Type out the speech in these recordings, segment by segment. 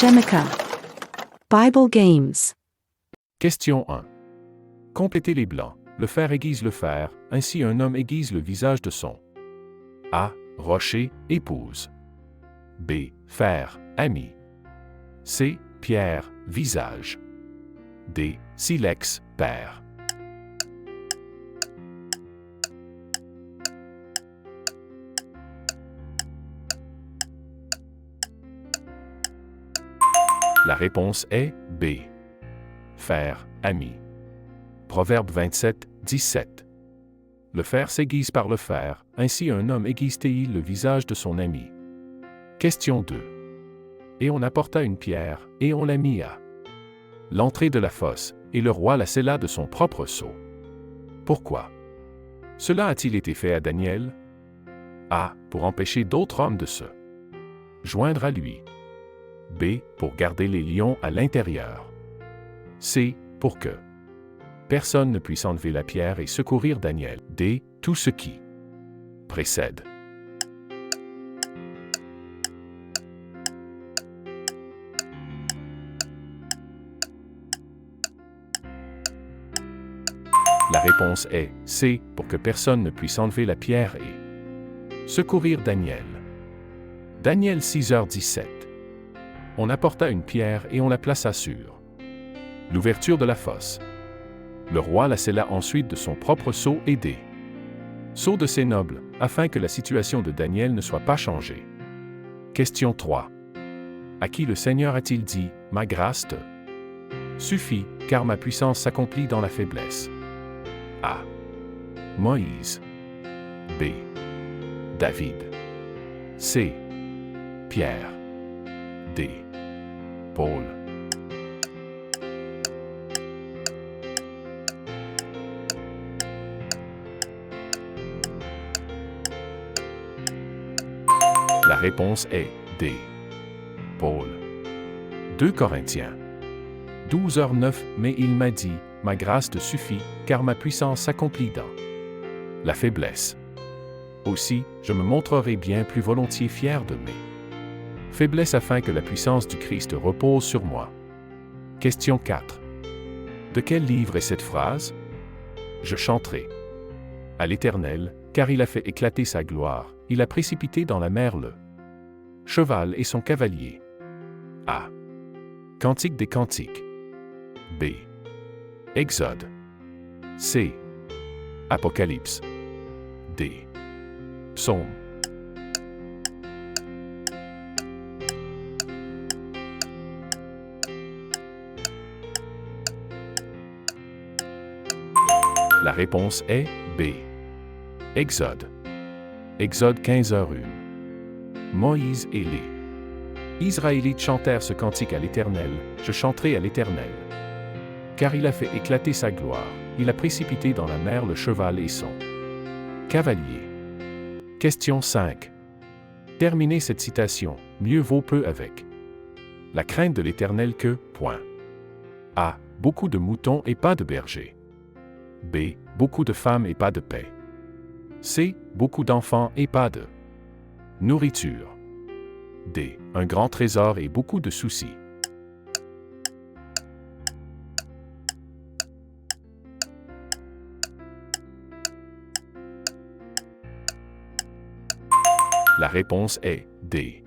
Shemika. Bible Games. Question 1. Complétez les blancs. Le fer aiguise le fer, ainsi un homme aiguise le visage de son A. Rocher, épouse. B. Fer, ami. C. Pierre, visage. D. Silex, père. La réponse est B. Fer, ami. Proverbe 27, 17. Le fer s'aiguise par le fer, ainsi un homme aiguise-t-il le visage de son ami. Question 2. Et on apporta une pierre, et on la mit à l'entrée de la fosse, et le roi la scella de son propre sceau. Pourquoi? Cela a-t-il été fait à Daniel? A. Pour empêcher d'autres hommes de se joindre à lui. B. Pour garder les lions à l'intérieur. C. Pour que personne ne puisse enlever la pierre et secourir Daniel. D. Tout ce qui précède. La réponse est C. Pour que personne ne puisse enlever la pierre et secourir Daniel. Daniel 6h17. On apporta une pierre et on la plaça sur l'ouverture de la fosse. Le roi la scella ensuite de son propre sceau et des sceaux de ses nobles, afin que la situation de Daniel ne soit pas changée. Question 3. À qui le Seigneur a-t-il dit, « Ma grâce te suffit, car ma puissance s'accomplit dans la faiblesse » ? A. Moïse. B. David. C. Pierre. D. Paul. La réponse est D. Paul. 2 Corinthiens 12h09. Mais il m'a dit, ma grâce te suffit, car ma puissance s'accomplit dans la faiblesse. Aussi, je me montrerai bien plus volontiers fier de mes faiblesses afin que la puissance du Christ repose sur moi. Question 4. De quel livre est cette phrase? Je chanterai à l'Éternel, car il a fait éclater sa gloire, il a précipité dans la mer le cheval et son cavalier. A. Cantique des Cantiques. B. Exode. C. Apocalypse. D. Psaume. La réponse est B. Exode. Exode 15h01. Moïse et les Israélites chantèrent ce cantique à l'Éternel, je chanterai à l'Éternel. Car il a fait éclater sa gloire, il a précipité dans la mer le cheval et son cavalier. Question 5. Terminez cette citation, mieux vaut peu avec la crainte de l'Éternel que, point. A. Beaucoup de moutons et pas de bergers. B. Beaucoup de femmes et pas de paix. C. Beaucoup d'enfants et pas de nourriture. D. Un grand trésor et beaucoup de soucis. La réponse est D.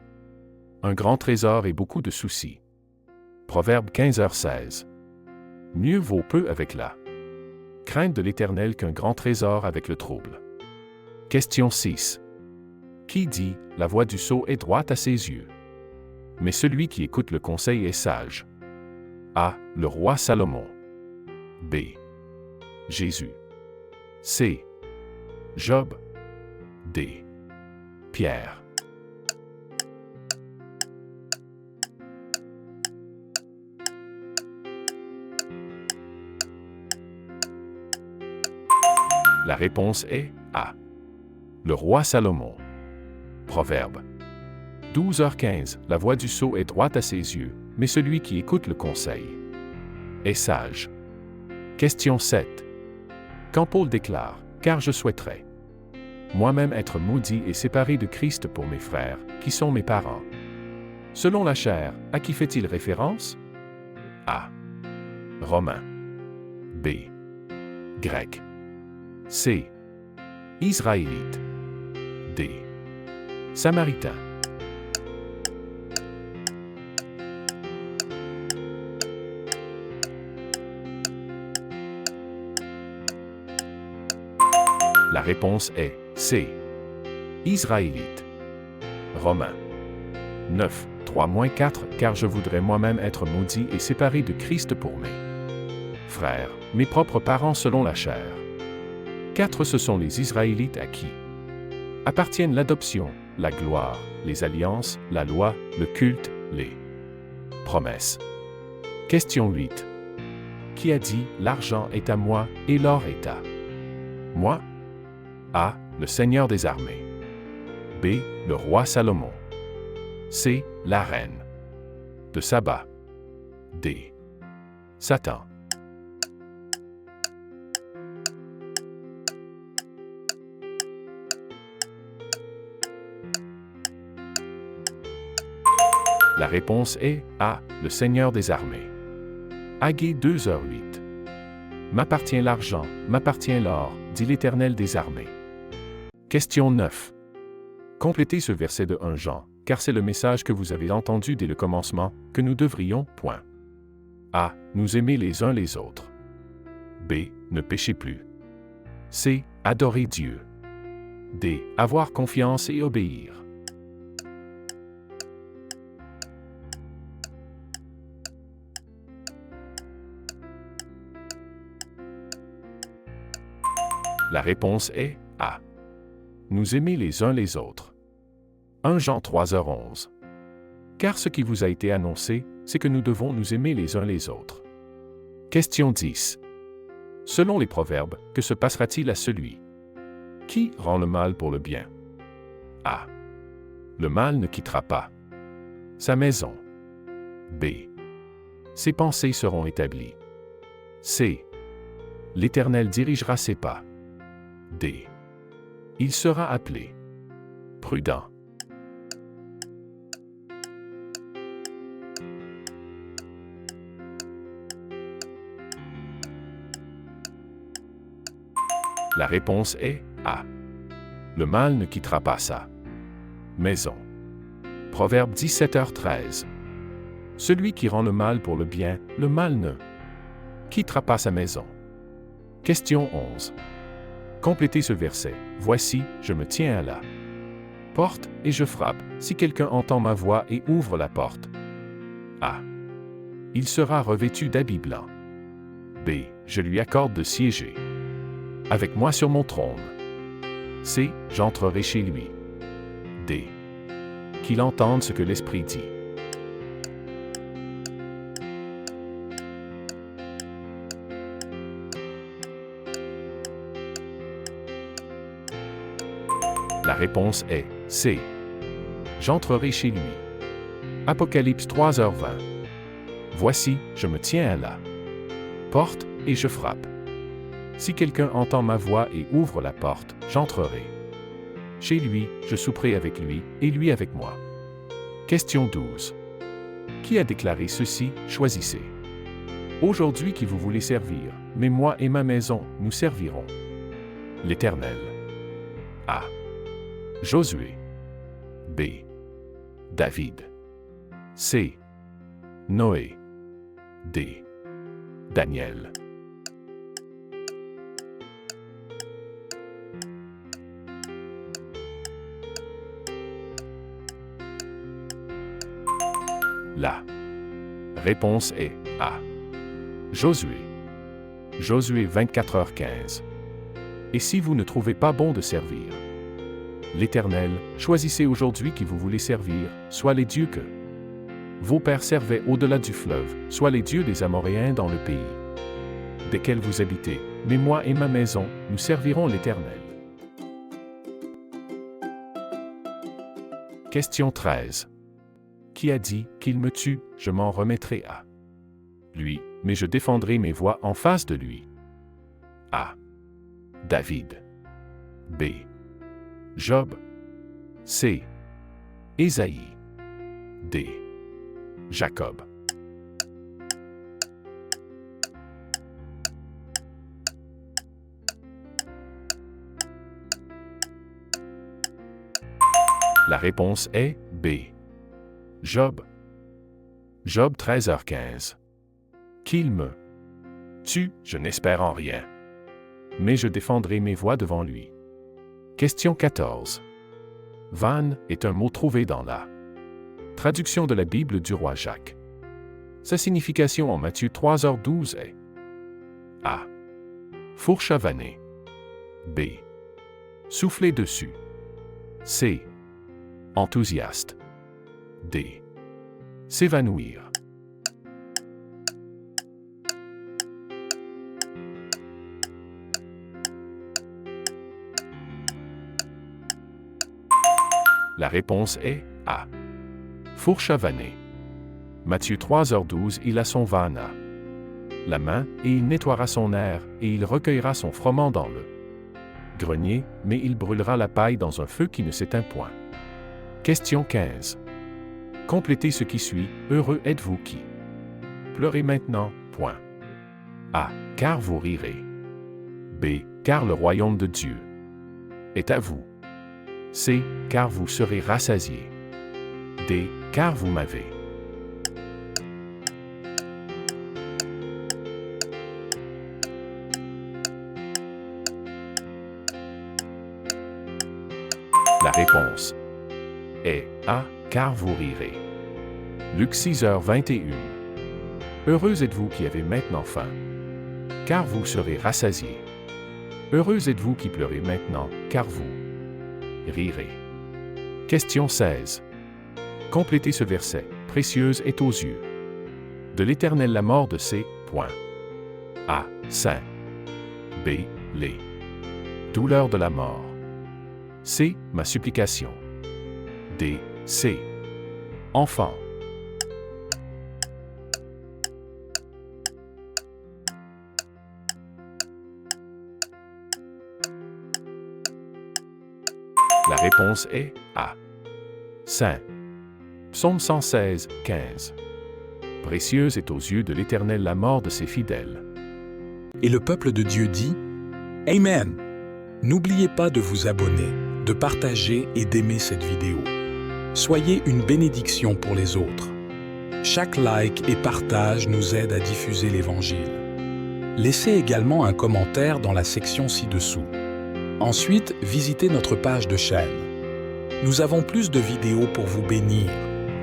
Un grand trésor et beaucoup de soucis. Proverbe 15h16. Mieux vaut peu avec la crainte de l'Éternel qu'un grand trésor avec le trouble. Question 6. Qui dit, la voix du sot est droite à ses yeux? Mais celui qui écoute le conseil est sage. A. Le roi Salomon. B. Jésus. C. Job. D. Pierre. La réponse est A. Le roi Salomon. Proverbe 12h15. La voix du sot est droite à ses yeux, mais celui qui écoute le conseil est sage. Question 7. Quand Paul déclare « Car je souhaiterais moi-même être maudit et séparé de Christ pour mes frères, qui sont mes parents. Selon la chair, à qui fait-il référence? A. Romain. B. Grec. C. Israélite. D. Samaritain. La réponse est C. Israélite. Romains 9, 3-4 Car je voudrais moi-même être maudit et séparé de Christ pour mes frères, mes propres parents selon la chair. 4 Ce sont les Israélites à qui appartiennent l'adoption, la gloire, les alliances, la loi, le culte, les promesses. Question 8. Qui a dit « L'argent est à moi et l'or est à moi » A. Le Seigneur des armées. B. Le roi Salomon. C. La reine de Saba. D. Satan. La réponse est A. Le Seigneur des armées. Hagué 2h08. M'appartient l'argent, m'appartient l'or, dit l'Éternel des armées. Question 9. Complétez ce verset de 1 Jean, car c'est le message que vous avez entendu dès le commencement, que nous devrions, point. A. Nous aimer les uns les autres. B. Ne péchez plus. C. Adorer Dieu. D. Avoir confiance et obéir. La réponse est A. Nous aimer les uns les autres. 1 Jean 3h11. Car ce qui vous a été annoncé, c'est que nous devons nous aimer les uns les autres. Question 10. Selon les proverbes, que se passera-t-il à celui qui rend le mal pour le bien? A. Le mal ne quittera pas sa maison. B. Ses pensées seront établies. C. L'Éternel dirigera ses pas. D. Il sera appelé prudent. La réponse est A. Le mal ne quittera pas sa maison. Proverbe 17h13. Celui qui rend le mal pour le bien, le mal ne quittera pas sa maison. Question 11. Complétez ce verset. Voici, je me tiens à la porte et je frappe. Si quelqu'un entend ma voix et ouvre la porte. A. Il sera revêtu d'habits blancs. B. Je lui accorde de siéger avec moi sur mon trône. C. J'entrerai chez lui. D. Qu'il entende ce que l'Esprit dit. La réponse est C. J'entrerai chez lui. Apocalypse 3h20. Voici, je me tiens à la porte et je frappe. Si quelqu'un entend ma voix et ouvre la porte, j'entrerai chez lui, je souperai avec lui et lui avec moi. Question 12. Qui a déclaré ceci? Choisissez aujourd'hui qui vous voulez servir, mais moi et ma maison, nous servirons l'Éternel. A. Josué. B. David. C. Noé. D. Daniel. La réponse est A. Josué. Josué 24h15. Et si vous ne trouvez pas bon de servir l'Éternel, choisissez aujourd'hui qui vous voulez servir, soit les dieux que vos pères servaient au-delà du fleuve, soit les dieux des Amoréens dans le pays desquels vous habitez. Mais moi et ma maison, nous servirons l'Éternel. Question 13. Qui a dit qu'il me tue, je m'en remettrai à lui, mais je défendrai mes voix en face de lui. A. David. B. Job. C. Ésaïe. D. Jacob. La réponse est B. Job. Job 13h15. Qu'il me tue, je n'espère en rien. Mais je défendrai mes voix devant lui. Question 14. Vanne est un mot trouvé dans la traduction de la Bible du roi Jacques. Sa signification en Matthieu 3h12 est A. Fourche à vanner. B. Souffler dessus. C. Enthousiaste. D. S'évanouir. La réponse est A. Fourche à vanner. Matthieu 3h12, il a son vanne à la main, et il nettoiera son air, et il recueillera son froment dans le grenier, mais il brûlera la paille dans un feu qui ne s'éteint point. Question 15. Complétez ce qui suit. Heureux êtes-vous qui pleurez maintenant. Point. A. Car vous rirez. B. Car le royaume de Dieu est à vous. C. Car vous serez rassasiés. D. Car vous m'avez. La réponse est A. Car vous rirez. Luc 6h21. Heureux êtes-vous qui avez maintenant faim, car vous serez rassasiés. Heureux êtes-vous qui pleurez maintenant, car vous rirez. Question 16. Complétez ce verset. Précieuse est aux yeux de l'Éternel la mort de ses points. A. Saint. B. Les douleurs de la mort. C. Ma supplication. D. C. Enfant. La réponse est A. Saint. Psaume 116, 15. Précieuse est aux yeux de l'Éternel la mort de ses fidèles. Et le peuple de Dieu dit « Amen ». N'oubliez pas de vous abonner, de partager et d'aimer cette vidéo. Soyez une bénédiction pour les autres. Chaque like et partage nous aide à diffuser l'Évangile. Laissez également un commentaire dans la section ci-dessous. Ensuite, visitez notre page de chaîne. Nous avons plus de vidéos pour vous bénir,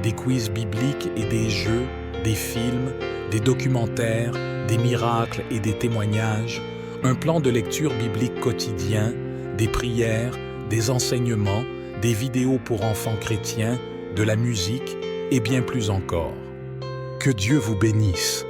des quiz bibliques et des jeux, des films, des documentaires, des miracles et des témoignages, un plan de lecture biblique quotidien, des prières, des enseignements, des vidéos pour enfants chrétiens, de la musique et bien plus encore. Que Dieu vous bénisse.